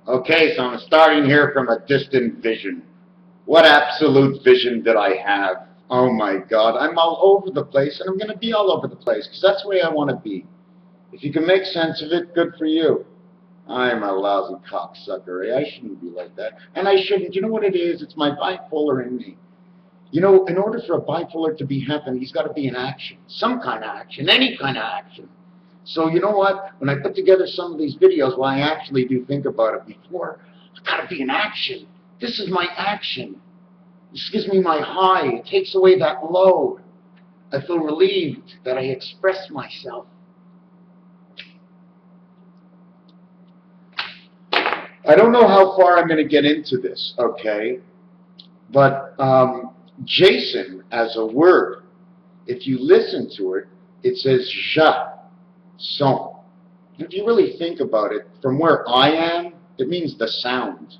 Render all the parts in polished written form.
Okay, so I'm starting here from a distant vision. What absolute vision did I have? Oh my God, I'm all over the place, and I'm going to be all over the place, because that's the way I want to be. If you can make sense of it, good for you. I'm a lousy cocksucker. I shouldn't be like that. And I shouldn't. You know what it is? It's my bipolar in me. You know, in order for a bipolar to be happen, he's got to be in action. Some kind of action, any kind of action. So you know what? When I put together some of these videos, well, I actually do think about it before. I gotta be in action. This is my action. This gives me my high. It takes away that load. I feel relieved that I express myself. I don't know how far I'm going to get into this, okay? But Jason, as a word, if you listen to it, it says ja. So, if you really think about it, from where I am, it means the sound,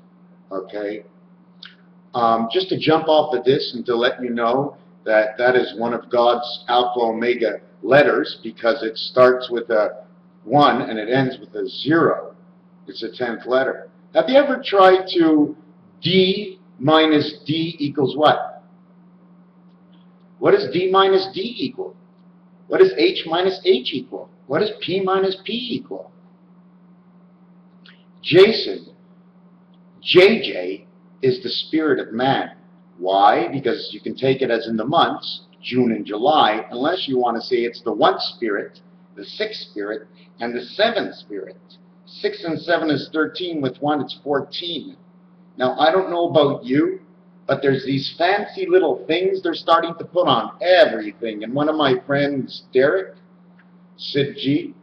okay? Just to jump off of this and to let you know that that is one of God's Alpha Omega letters, because it starts with a 1 and it ends with a 0. It's a 10th letter. Have you ever tried to D minus D equals what? What does D minus D equal? What does H minus H equal? What does P minus P equal? Jason, JJ, is the spirit of man. Why? Because you can take it as in the months, June and July, unless you want to say it's the 1st spirit, the 6th spirit, and the 7th spirit. 6 and 7 is 13, with 1 it's 14. Now, I don't know about you, but there's these fancy little things they're starting to put on everything. And one of my friends, Derek, Sid G,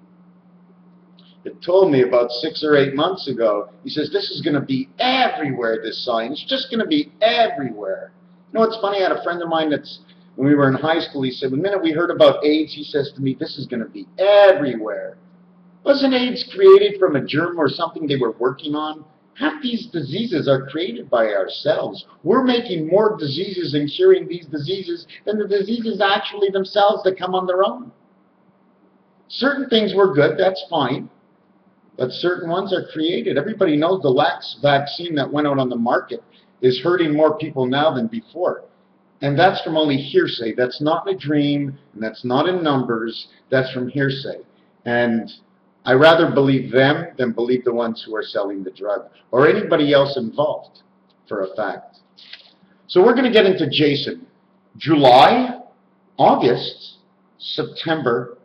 had told me about 6 or 8 months ago, he says, this is going to be everywhere, this sign. It's just going to be everywhere. You know what's funny? I had a friend of mine that's, when we were in high school, he said, the minute we heard about AIDS, he says to me, this is going to be everywhere. Wasn't AIDS created from a germ or something they were working on? Half these diseases are created by ourselves. We're making more diseases and curing these diseases than the diseases actually themselves that come on their own. Certain things were good, that's fine, but certain ones are created. Everybody knows the lax vaccine that went out on the market is hurting more people now than before. And that's from only hearsay. That's not in a dream, and that's not in numbers. That's from hearsay. And I rather believe them than believe the ones who are selling the drug or anybody else involved, for a fact. So we're going to get into Jason. July, August, September,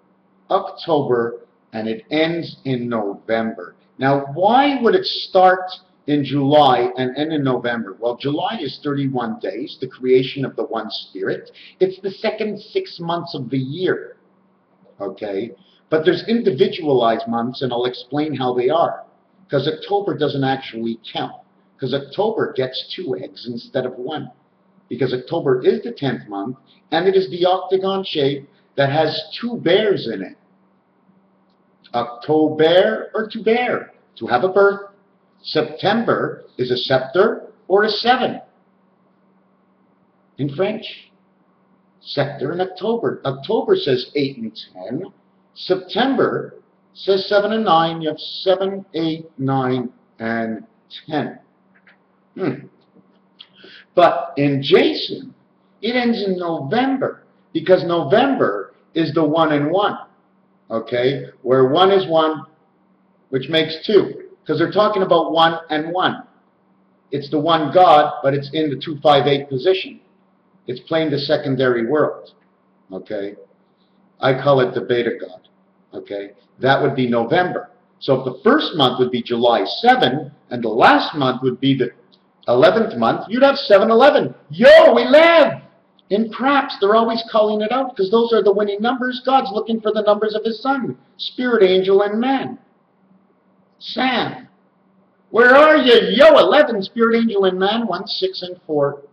October, and it ends in November. Now, why would it start in July and end in November? Well, July is 31 days, the creation of the one spirit. It's the second 6 months of the year, okay? But there's individualized months, and I'll explain how they are. Because October doesn't actually count. Because October gets 2 eggs instead of 1. Because October is the 10th month, and it is the octagon shape that has 2 bears in it. October, or to bear, to have a birth. September is a scepter or a 7 in French. Scepter in October. October says 8 and 10. September says 7 and 9. You have 7, 8, 9, and 10. But in Jason, it ends in November, because November is the 1 and 1. Okay? Where 1 is 1, which makes 2. Because they're talking about 1 and 1. It's the one God, but it's in the 258 position. It's playing the secondary world. Okay? I call it the beta God. Okay? That would be November. So if the first month would be July 7, and the last month would be the 11th month, you'd have 7-11. Yo, we live! In craps, they're always calling it out, because those are the winning numbers. God's looking for the numbers of his son, spirit, angel, and man. Sam, where are you? Yo, 11, spirit, angel, and man, 1, 6, and 4.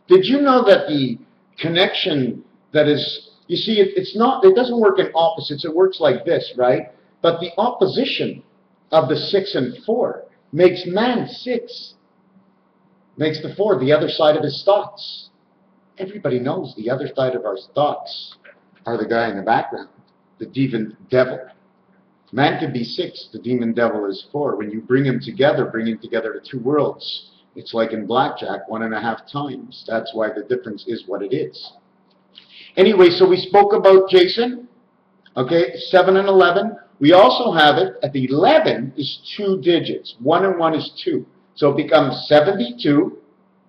Did you know that the connection that is, you see, it doesn't work in opposites. It works like this, right? But the opposition of the 6 and 4 makes man 6. Makes the 4 the other side of his thoughts. Everybody knows the other side of our thoughts are the guy in the background, the devil. Man could be 6, the demon devil is 4. When you bring them together, bringing together the two worlds, it's like in blackjack, 1.5 times. That's why the difference is what it is. Anyway, so we spoke about Jason, okay, 7 and 11. We also have it at the 11 is 2 digits. 1 and 1 is 2. So it becomes 72.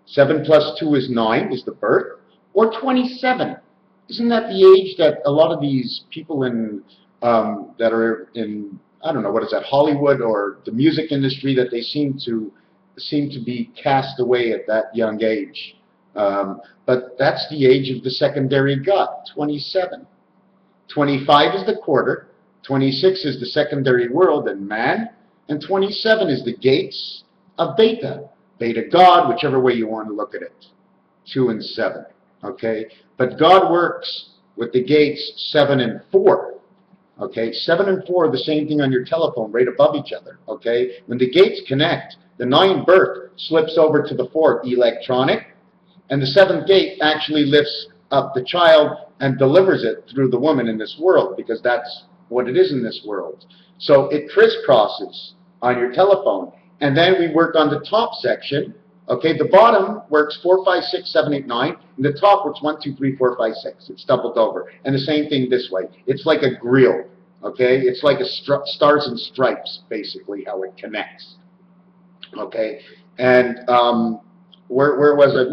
7 plus 2 is 9, is the birth, or 27. Isn't that the age that a lot of these people in that are in, I don't know, what is that, Hollywood or the music industry, that they seem to be cast away at that young age. But that's the age of the secondary gut, 27. 25 is the quarter, 26 is the secondary world and man, and 27 is the gates of Beta. Beta God, whichever way you want to look at it. 2 and 7. Okay? But God works with the gates 7 and 4. Okay? 7 and 4 are the same thing on your telephone, right above each other. Okay? When the gates connect, the 9 birth slips over to the 4th, electronic, and the 7th gate actually lifts up the child and delivers it through the woman in this world, because that's what it is in this world. So it crisscrosses on your telephone. And then we work on the top section. Okay, the bottom works 4, 5, 6, 7, 8, 9. And the top works 1, 2, 3, 4, 5, 6. It's doubled over. And the same thing this way. It's like a grill. Okay, it's like a stars and stripes, basically, how it connects. Okay, and where was I?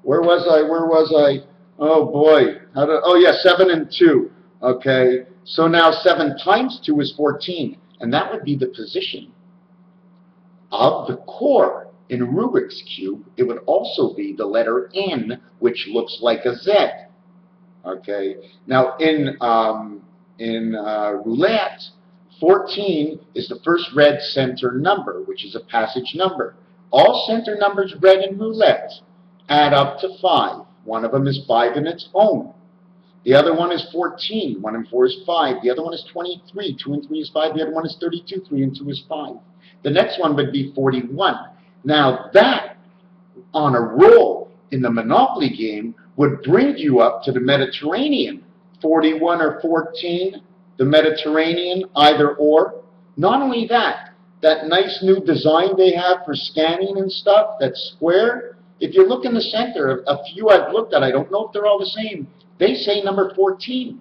Where was I? Oh boy. Oh yeah, 7 and 2. Okay, so now 7 times 2 is 14. And that would be the position of the core. In Rubik's Cube, it would also be the letter N, which looks like a Z. Okay, now in roulette, 14 is the first red center number, which is a passage number. All center numbers read in roulette add up to 5. One of them is 5 in its own. The other one is 14. 1 and 4 is 5. The other one is 23. 2 and 3 is 5. The other one is 32. 3 and 2 is 5. The next one would be 41. Now that, on a roll in the Monopoly game, would bring you up to the Mediterranean. 41 or 14, the Mediterranean, either or. Not only that, that nice new design they have for scanning and stuff, that square, if you look in the center, a few I've looked at, I don't know if they're all the same, they say number 14.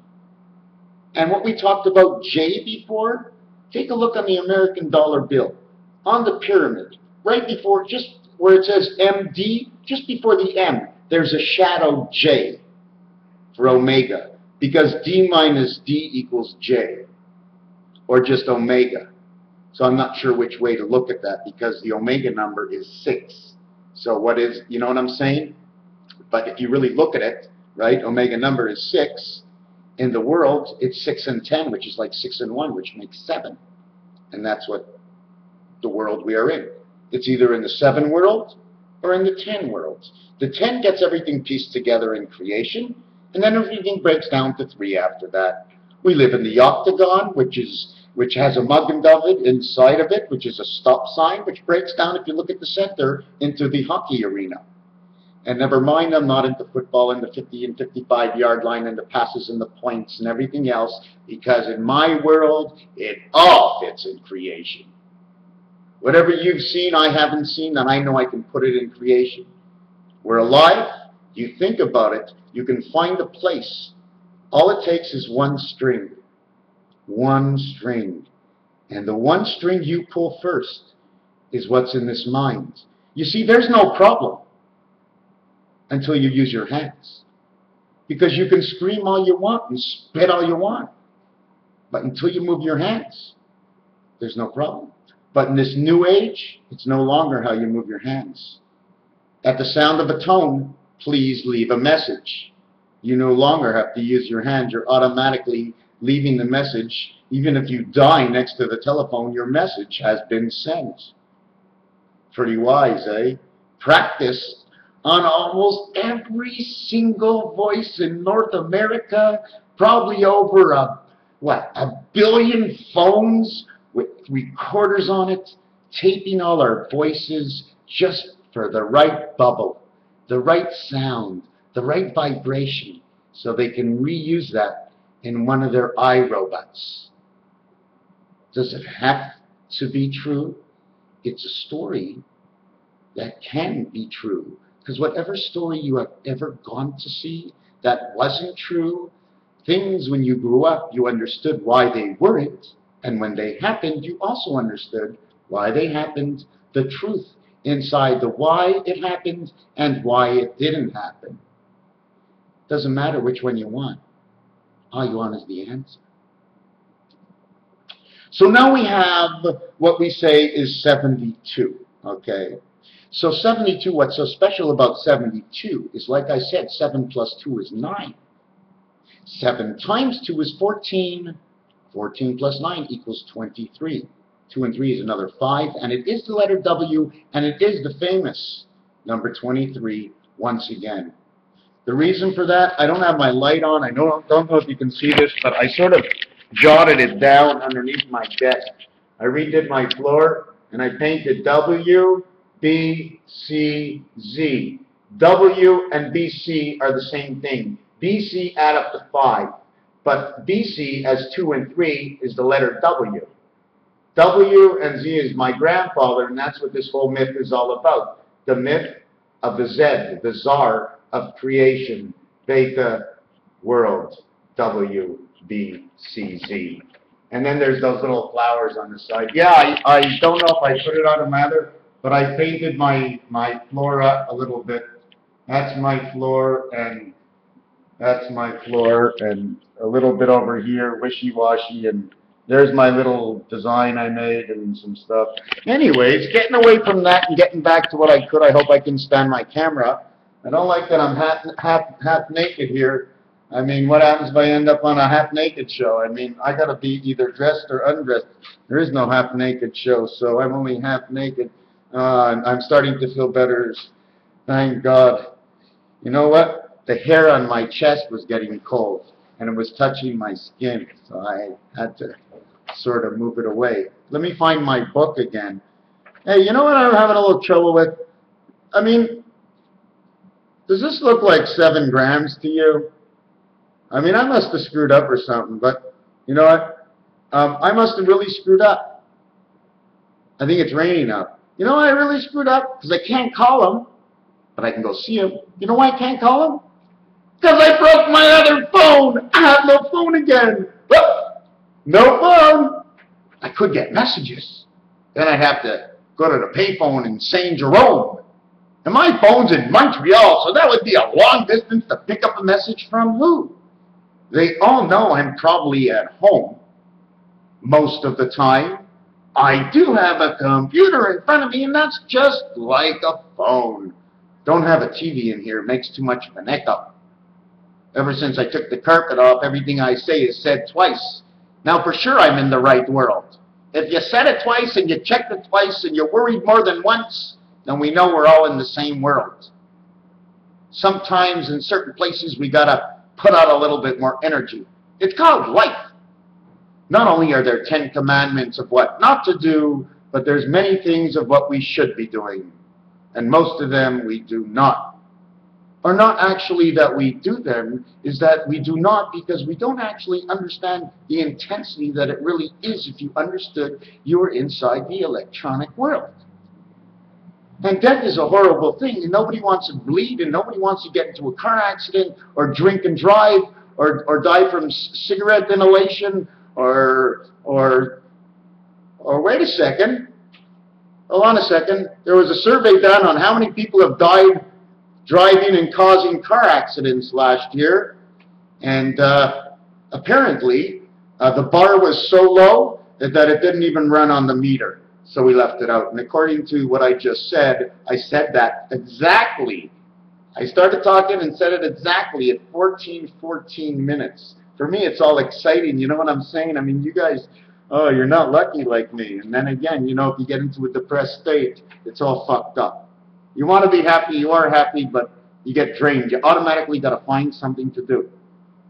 And what we talked about J before, take a look on the American dollar bill. On the pyramid, right before, just where it says MD, just before the M, there's a shadow J for omega, because D minus D equals J, or just omega. So I'm not sure which way to look at that, because the omega number is 6. So what is, you know what I'm saying? But if you really look at it, right, omega number is 6. In the world, it's 6 and 10, which is like 6 and 1, which makes 7. And that's what the world we are in. It's either in the 7 world or in the 10 world. The 10 gets everything pieced together in creation, and then everything breaks down to 3 after that. We live in the octagon, which has a Magen David inside of it, which is a stop sign, which breaks down, if you look at the center, into the hockey arena. And never mind, I'm not into football and the 50 and 55 yard line and the passes and the points and everything else, because in my world, it all fits in creation. Whatever you've seen, I haven't seen, and I know I can put it in creation. We're alive, you think about it, you can find a place. All it takes is one string. One string. And the one string you pull first is what's in this mind. You see, there's no problem until you use your hands. Because you can scream all you want and spit all you want. But until you move your hands, there's no problem. But in this new age, it's no longer how you move your hands. At the sound of a tone, please leave a message. You no longer have to use your hands. You're automatically leaving the message. Even if you die next to the telephone, your message has been sent. Pretty wise, eh? Practice on almost every single voice in North America, probably over a billion phones with recorders on it, taping all our voices just for the right bubble, the right sound, the right vibration, so they can reuse that in one of their iRobots. Does it have to be true? It's a story that can be true. Because whatever story you have ever gone to see that wasn't true, things when you grew up, you understood why they weren't, and when they happened, you also understood why they happened, the truth inside the why it happened and why it didn't happen. Doesn't matter which one you want. All you want is the answer. So now we have what we say is 72, okay? So 72, what's so special about 72 is, like I said, 7 plus 2 is 9. 7 times 2 is 14. 14 plus 9 equals 23. 2 and 3 is another 5, and it is the letter W, and it is the famous number 23 once again. The reason for that, I don't have my light on. I don't know if you can see this, but I sort of jotted it down underneath my desk. I redid my floor, and I painted W, B, C, Z. W and BC are the same thing. BC add up to 5, but BC as 2 and 3 is the letter W. W and Z is my grandfather, and that's what this whole myth is all about. The myth of the Z, the Tsar of creation, Beta world, W, B, C, Z. And then there's those little flowers on the side. Yeah, I don't know if I put it on a matter, but I painted my floor up a little bit. That's my floor, and that's my floor, and a little bit over here, wishy-washy, and there's my little design I made and some stuff. Anyways, getting away from that and getting back to what I could, I hope I can stand my camera. I don't like that I'm half naked here. I mean, what happens if I end up on a half-naked show? I mean, I got to be either dressed or undressed. There is no half-naked show, so I'm only half-naked. I'm starting to feel better. Thank God. You know what? The hair on my chest was getting cold, and it was touching my skin, so I had to sort of move it away. Let me find my book again. Hey, you know what I'm having a little trouble with? I mean, does this look like 7 grams to you? I mean, I must have screwed up or something, but you know what? I must have really screwed up. I think it's raining up. You know why I really screwed up? Because I can't call him, but I can go see him. You know why I can't call him? Because I broke my other phone. I have no phone again. No phone. I could get messages. Then I'd have to go to the payphone in St. Jerome. And my phone's in Montreal, so that would be a long distance to pick up a message from who? They all know I'm probably at home most of the time. I do have a computer in front of me, and that's just like a phone. Don't have a TV in here. It makes too much of an echo. Ever since I took the carpet off, everything I say is said twice. Now, for sure, I'm in the right world. If you said it twice and you checked it twice and you worried more than once, then we know we're all in the same world. Sometimes in certain places we got to put out a little bit more energy. It's called life. Not only are there 10 commandments of what not to do, but there's many things of what we should be doing. And most of them we do not. Or not actually that we do them, is that we do not because we don't actually understand the intensity that it really is if you understood you were inside the electronic world. And death is a horrible thing, and nobody wants to bleed, and nobody wants to get into a car accident, or drink and drive, or die from cigarette inhalation, or wait a second. Hold on a second. There was a survey done on how many people have died driving and causing car accidents last year, and apparently the bar was so low that it didn't even run on the meter, so we left it out. And according to what I just said, I said that exactly. I started talking and said it exactly at 14 minutes. For me, it's all exciting. You know what I'm saying? I mean, you guys, oh, you're not lucky like me. And then again, you know, if you get into a depressed state, it's all fucked up. You want to be happy, you are happy, but you get drained. You automatically got to find something to do.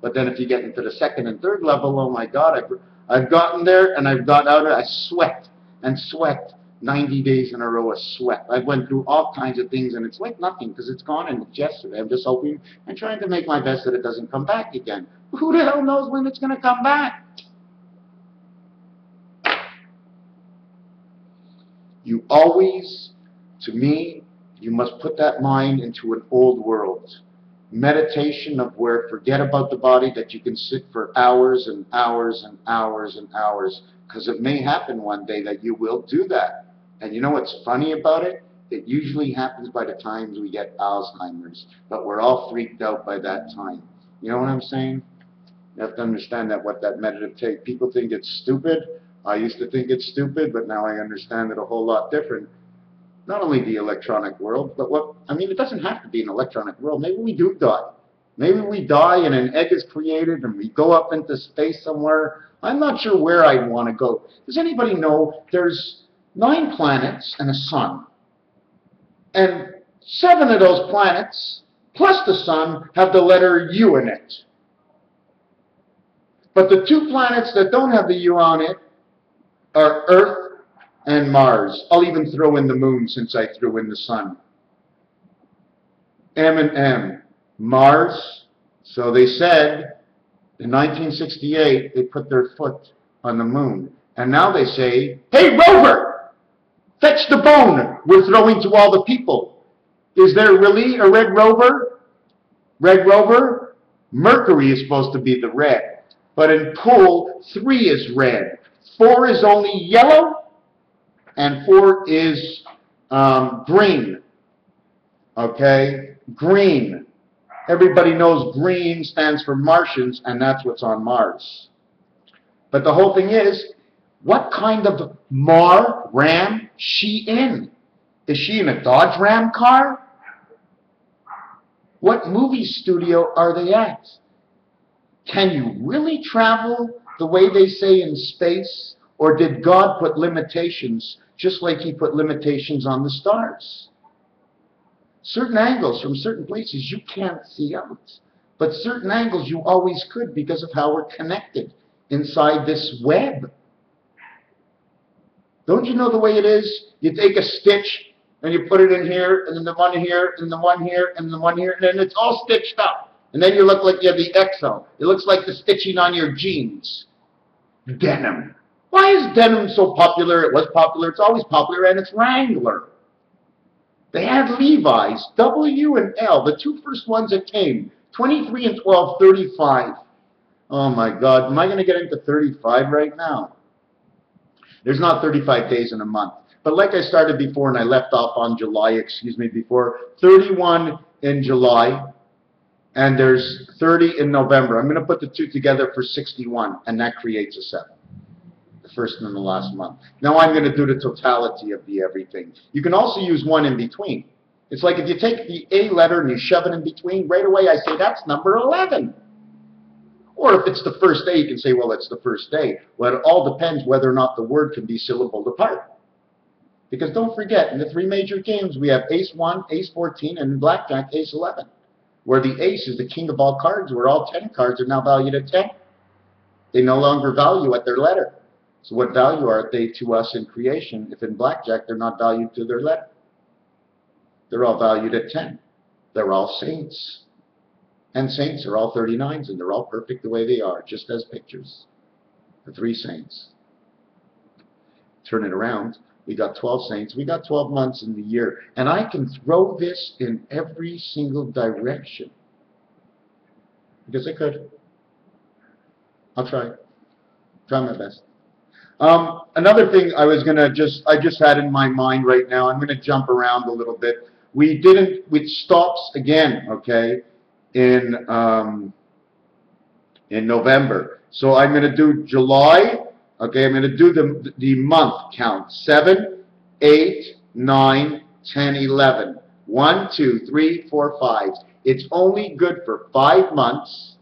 But then if you get into the second and third level, oh my God, I've gotten there and I've got out of it. I sweat and sweat 90 days in a row of sweat. I went through all kinds of things, and it's like nothing because it's gone and it's yesterday. I'm just hoping and trying to make my best that it doesn't come back again. Who the hell knows when it's going to come back? You always, to me, you must put that mind into an old world. Meditation of where forget about the body, that you can sit for hours and hours and hours and hours, because it may happen one day that you will do that. And you know what's funny about it? It usually happens by the time we get Alzheimer's, but we're all freaked out by that time. You know what I'm saying? You have to understand that what that meditative people think it's stupid. I used to think it's stupid, but now I understand it a whole lot different. Not only the electronic world, but it doesn't have to be an electronic world. Maybe we do die. Maybe we die and an egg is created and we go up into space somewhere. I'm not sure where I'd want to go. Does anybody know there's 9 planets and a sun? And 7 of those planets, plus the sun, have the letter U in it. But the 2 planets that don't have the U on it are Earth and Mars. I'll even throw in the moon since I threw in the sun. M and M. Mars. So they said in 1968 they put their foot on the moon. And now they say, hey rover, fetch the bone we're throwing to all the people. Is there really a red rover? Red rover? Mercury is supposed to be the red. But in pool, 3 is red. 4 is only yellow. And 4 is green. Okay? Green. Everybody knows green stands for Martians, and that's what's on Mars. But the whole thing is, what kind of Ram she in? Is she in a Dodge Ram car? What movie studio are they at? Can you really travel the way they say in space? Or did God put limitations just like he put limitations on the stars? Certain angles from certain places you can't see out. But certain angles you always could because of how we're connected inside this web. Don't you know the way it is? You take a stitch and you put it in here, and then the one here, and the one here, and the one here, and then it's all stitched up. And then you look like you have the XO. It looks like the stitching on your jeans. Denim. Why is denim so popular? It was popular, it's always popular, and it's Wrangler. They had Levi's, W and L, the 2 first ones that came. 23 and 12, 35. Oh my God, am I going to get into 35 right now? There's not 35 days in a month. But like I started before and I left off on July, before, 31 in July, and there's 30 in November. I'm going to put the 2 together for 61, and that creates a 7. The first and the last month. Now I'm going to do the totality of the everything. You can also use 1 in between. It's like if you take the A letter and you shove it in between, right away I say that's number 11. Or if it's the first day, you can say, well, it's the first day. Well, it all depends whether or not the word can be syllabled apart. Because don't forget, in the 3 major games, we have ace 1, ace 14, and in blackjack, ace 11. Where the ace is the king of all cards, where all 10 cards are now valued at 10. They no longer value at their letter. So what value are they to us in creation if in blackjack they're not valued to their letter? They're all valued at 10. They're all saints. And saints are all 39s, and they're all perfect the way they are, just as pictures. The 3 saints. Turn it around. We got 12 saints. We got 12 months in the year. And I can throw this in every single direction. Because I could. I'll try. Try my best. Another thing I just had in my mind right now, I'm going to jump around a little bit. It stops again, okay, in November. So I'm going to do July, okay, I'm going to do the month count. 7, 8, 9, 10, 11. 1, 2, 3, 4, 5. It's only good for 5 months.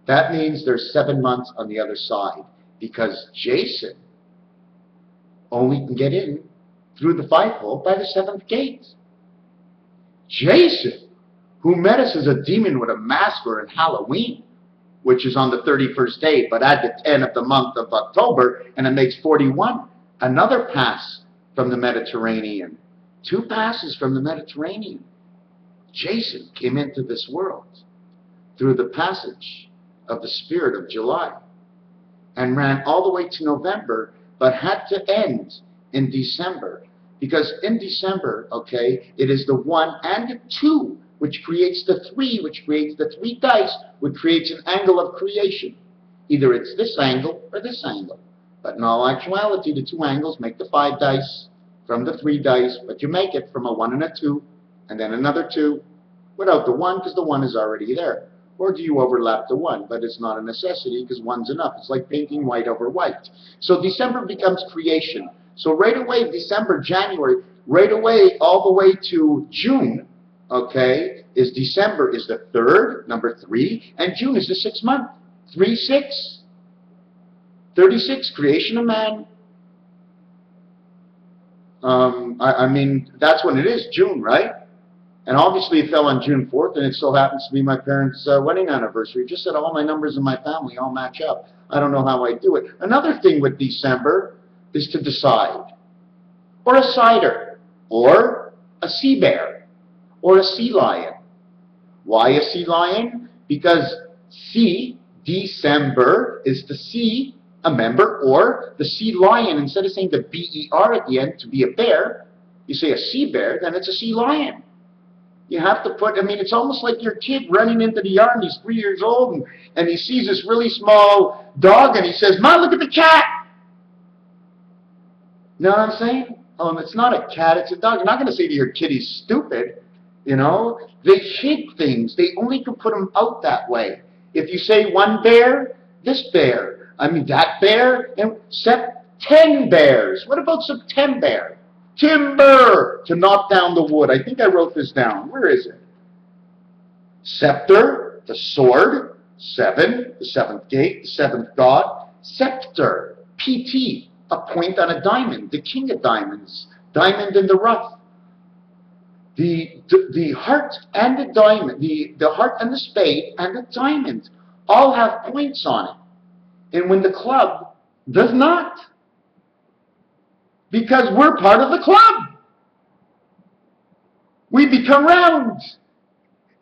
That means there's 7 months on the other side. Because Jason only can get in through the 5-hole by the 7th gate. Jason, who met us as a demon with a mask for in Halloween, which is on the 31st day, but add the 10 of the month of October, and it makes 41. Another pass from the Mediterranean. 2 passes from the Mediterranean. Jason came into this world through the passage of the Spirit of July, and ran all the way to November, but had to end in December. Because in December, okay, it is the 1 and the 2, which creates the 3, which creates the 3 dice, which creates an angle of creation. Either it's this angle or this angle. But in all actuality, the 2 angles make the 5 dice from the 3 dice, but you make it from a 1 and a 2, and then another 2, without the 1, because the 1 is already there. Or do you overlap the 1? But it's not a necessity, because 1's enough. It's like painting white over white. So December becomes creation. So right away, December, January, right away, all the way to June, okay, is December is the 3rd, number 3, and June is the 6th month. 3, 6, 36, creation of man. I mean, that's when it is, June, right? And obviously it fell on June 4th, and it still happens to be my parents' wedding anniversary. Just that all my numbers in my family all match up. I don't know how I do it. Another thing with December is to decide. Or a cider. Or a sea bear. Or a sea lion. Why a sea lion? Because sea, December, is to see a member, or the sea lion, instead of saying the B-E-R at the end to be a bear, you say a sea bear, then it's a sea lion. You have to put, I mean, it's almost like your kid running into the yard, and he's 3 years old, and he sees this really small dog, and he says, "Mom, look at the cat!" You know what I'm saying? It's not a cat, it's a dog. You're not going to say to your kid he's stupid, you know? They hid things. They only could put them out that way. If you say one bear, this bear. I mean, that bear, and 10 bears. What about September? Timber, to knock down the wood. I think I wrote this down. Where is it? Scepter, the sword. 7, the 7th gate, the 7th god. Scepter, PT, a point on a diamond, the king of diamonds. Diamond in the rough. The heart and the diamond, the heart and the spade and the diamond all have points on it. And when the club does not. Because we're part of the club. We become round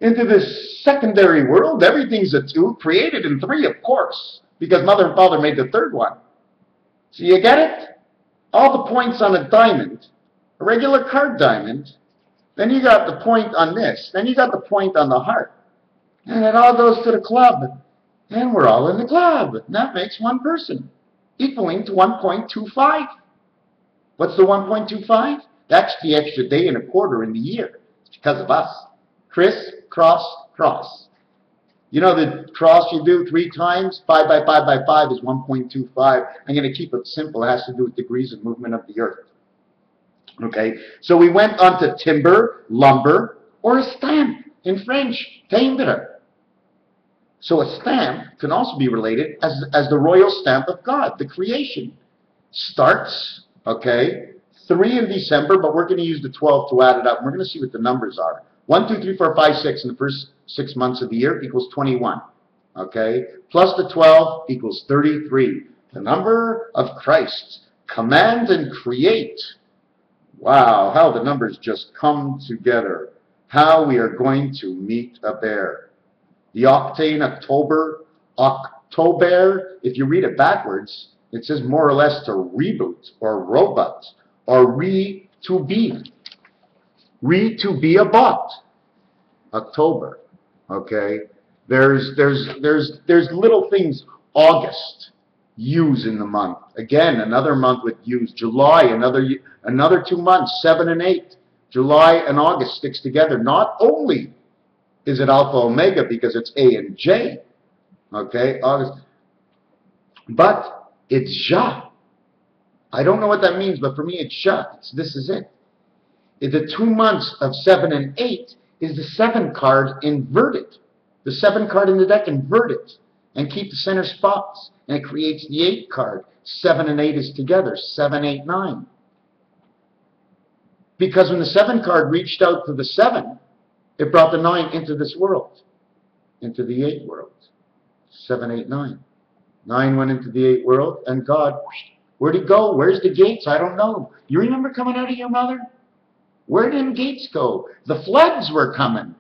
into this secondary world. Everything's a 2, created in 3, of course, because Mother and Father made the 3rd one. So you get it? All the points on a diamond, a regular card diamond, then you got the point on this, then you got the point on the heart, and it all goes to the club, and we're all in the club. And that makes one person, equaling to 1.25. What's the 1.25? That's the extra day and a quarter in the year. It's because of us. Criss, cross, cross. You know the cross you do 3 times? 5 by 5 by 5 is 1.25. I'm going to keep it simple. It has to do with degrees of movement of the earth. Okay, so we went on to timber, lumber, or a stamp in French, timbre. So a stamp can also be related as the royal stamp of God, the creation. Starts, okay, 3 in December, but we're going to use the 12 to add it up. We're going to see what the numbers are. 1, 2, 3, 4, 5, 6 in the first 6 months of the year equals 21. Okay, plus the 12 equals 33. The number of Christ. Command and create. Wow, how the numbers just come together. How we are going to meet a bear. The octane, October, if you read it backwards, it says more or less to reboot or robot or to be. To be a bot. October. Okay. There's little things. August. Use in the month. Again, another month with use. July, another 2 months, 7 and 8. July and August sticks together. Not only is it Alpha Omega because it's A and J. Okay, August. But it's Ja. I don't know what that means, but for me it's Ja. This is it. The 2 months of 7 and 8 is the 7 card inverted. The 7 card in the deck inverted and keep the center spots. And it creates the 8 card. 7 and 8 is together. 7, 8, 9. Because when the 7 card reached out to the 7, it brought the 9 into this world. Into the 8 world. 7, 8, 9. 9 went into the 8 world, and God, where'd he go? Where's the gates? I don't know. You remember coming out of your mother? Where did them gates go? The floods were coming.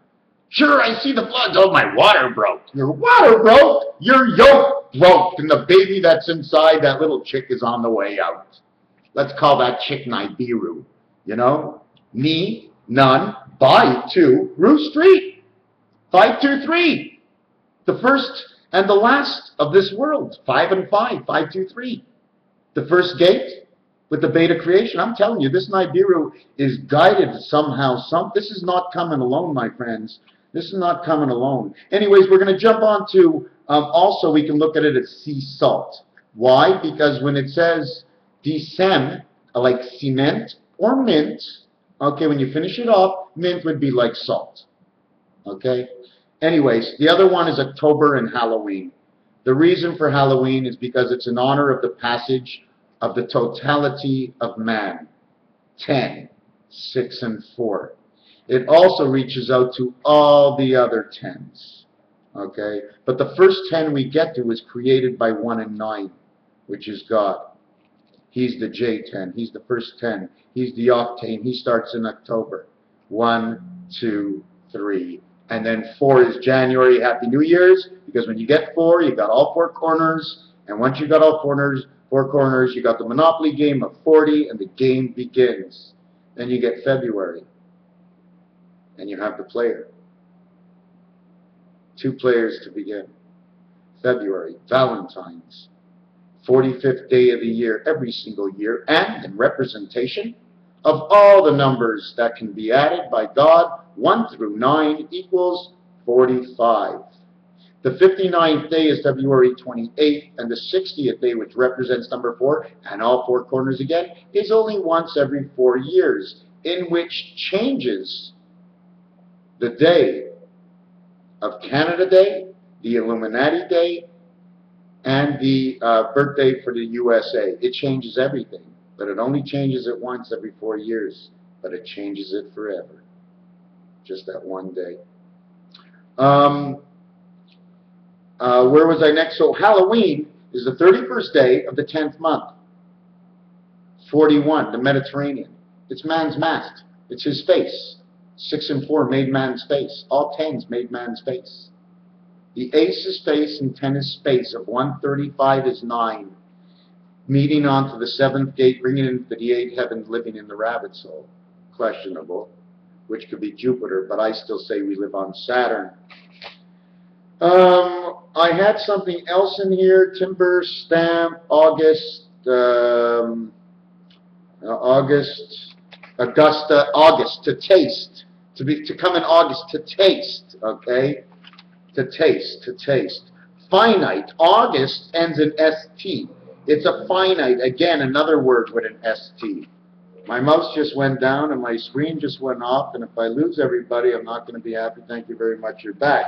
Sure, I see the floods. Oh, my water broke. Your water broke? Your yoke broke. And the baby that's inside, that little chick, is on the way out. Let's call that chick Nibiru. You know? Ni, none, Bai, 2, Ru Street. 523. The first and the last of this world. 5 and 5, 523. The first gate with the beta creation. I'm telling you, this Nibiru is guided somehow. This is not coming alone, my friends. This is not coming alone. Anyways, we're going to jump on to, also we can look at it as sea salt. Why? Because when it says descend, like cement or mint, okay, when you finish it off, mint would be like salt. Okay? Anyways, the other one is October and Halloween. The reason for Halloween is because it's in honor of the passage of the totality of man. 10, 6, and 4. It also reaches out to all the other 10s. Okay? But the first 10 we get to is created by 1 and 9, which is God. He's the J10. He's the first 10. He's the octane. He starts in October. 1, 2, 3. And then 4 is January. Happy New Year's. Because when you get 4, you got all 4 corners. And once you got all 4 corners, you got the Monopoly game of 40, and the game begins. Then you get February. And you have the player. 2 players to begin. February, Valentine's. 45th day of the year, every single year, and in representation of all the numbers that can be added by God, 1 through 9 equals 45. The 59th day is February 28th, and the 60th day, which represents number 4, and all 4 corners again, is only once every 4 years, in which changes the day of Canada Day, the Illuminati Day, and the birthday for the USA. It changes everything, but it only changes it once every 4 years, but it changes it forever. Just that one day. Where was I next? So Halloween is the 31st day of the 10th month. 41, the Mediterranean. It's man's mask. It's his face. 6 and 4 made man's face. All 10s made man's face. The ace is space and 10 is space. Of 135 is 9. Meeting onto the 7th gate, bringing into the 8th heaven, living in the rabbit's hole. Questionable. Which could be Jupiter, but I still say we live on Saturn. I had something else in here. Timber, stamp, August, Augusta, August, to taste. To come in August, to taste, okay? To taste. Finite. August ends in ST. It's a finite. Again, another word with an ST. My mouse just went down and my screen just went off, and if I lose everybody, I'm not going to be happy. Thank you very much. You're back.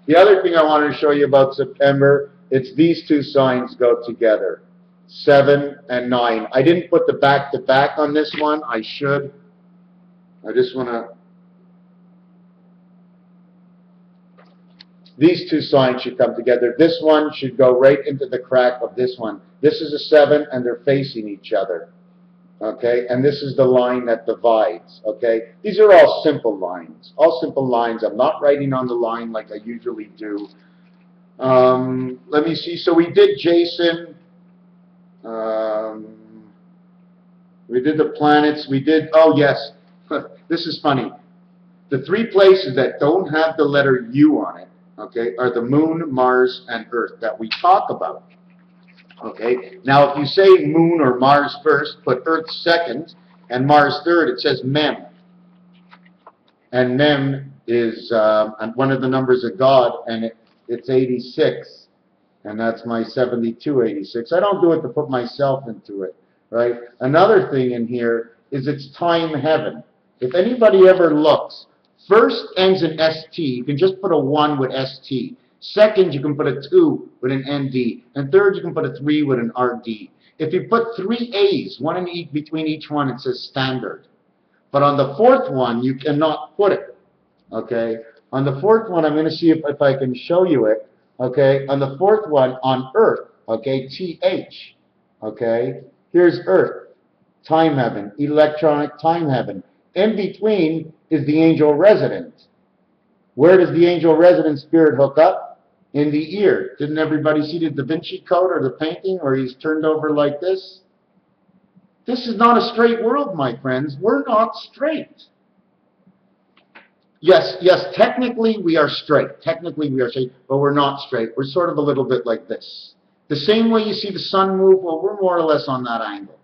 The other thing I wanted to show you about September, it's these 2 signs go together. 7 and 9. I didn't put the back-to-back on this one. I should. I just want to... These 2 signs should come together. This one should go right into the crack of this one. This is a 7, and they're facing each other. Okay, and this is the line that divides. Okay, these are all simple lines. All simple lines. I'm not writing on the line like I usually do. Let me see. So we did Jason. We did the planets. We did. Oh yes, this is funny. The 3 places that don't have the letter U on it, okay, are the Moon, Mars, and Earth that we talk about. Okay, now if you say Moon or Mars first, put Earth second, and Mars third, it says Mem. And Mem is one of the numbers of God, and it's 86. And that's my 7286. I don't do it to put myself into it, right? Another thing in here is it's time heaven. If anybody ever looks, first ends in ST. You can just put a 1 with ST. Second, you can put a 2 with an ND. And third, you can put a 3 with an RD. If you put 3 A's, one in between each one, it says standard. But on the 4th one, you cannot put it. Okay? On the 4th one, I'm going to see if I can show you it. Okay? On the 4th one, on Earth, okay, TH. Okay? Here's Earth, time heaven, electronic time heaven. In between is the angel resident. Where does the angel resident spirit hook up? In the ear. Didn't everybody see the Da Vinci Code or the painting where he's turned over like this? This is not a straight world, my friends. We're not straight. Yes, technically we are straight. Technically we are straight, but we're not straight. We're sort of a little bit like this. The same way you see the sun move, well, we're more or less on that angle.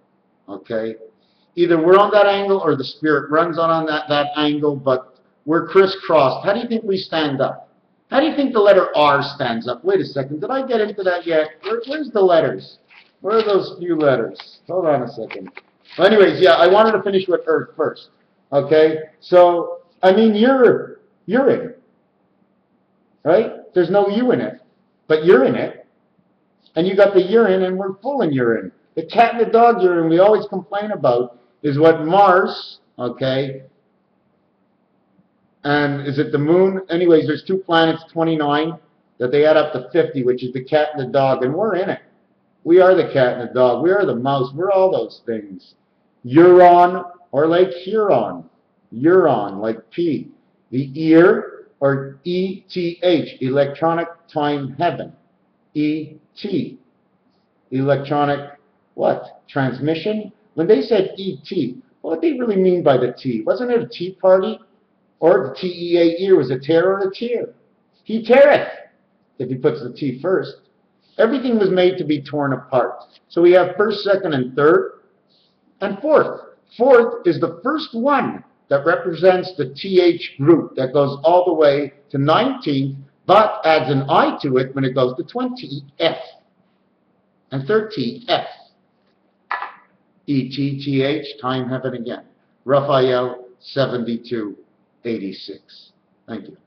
Okay? Either we're on that angle or the spirit runs on that angle, but we're crisscrossed. How do you think we stand up? How do you think the letter R stands up? Wait a second, did I get into that yet? Where's the letters? Where are those few letters? Hold on a second. Well, anyways, yeah, I wanted to finish with Earth first. Okay? So, I mean, you're in, right? There's no you in it, but you're in it. And you got the urine, and we're full in urine. The cat and the dog urine we always complain about is what Mars, okay, and is it the moon? Anyways, there's 2 planets, 29, that they add up to 50, which is the cat and the dog, and we're in it. We are the cat and the dog. We are the mouse. We're all those things. Uron, or like Huron. Uron, like P. The ear, or ETH, electronic time heaven. ET, electronic, what? Transmission? When they said ET, what did they really mean by the T? Wasn't it a tea party? Or the TEA ear was a tear or a tear? He teareth, if he puts the T first. Everything was made to be torn apart. So we have first, second, and third, and fourth. Fourth is the first one that represents the TH group that goes all the way to 19th, but adds an I to it when it goes to 20F. And 30F. ETTH, time heaven again. Raphael 7286. Thank you.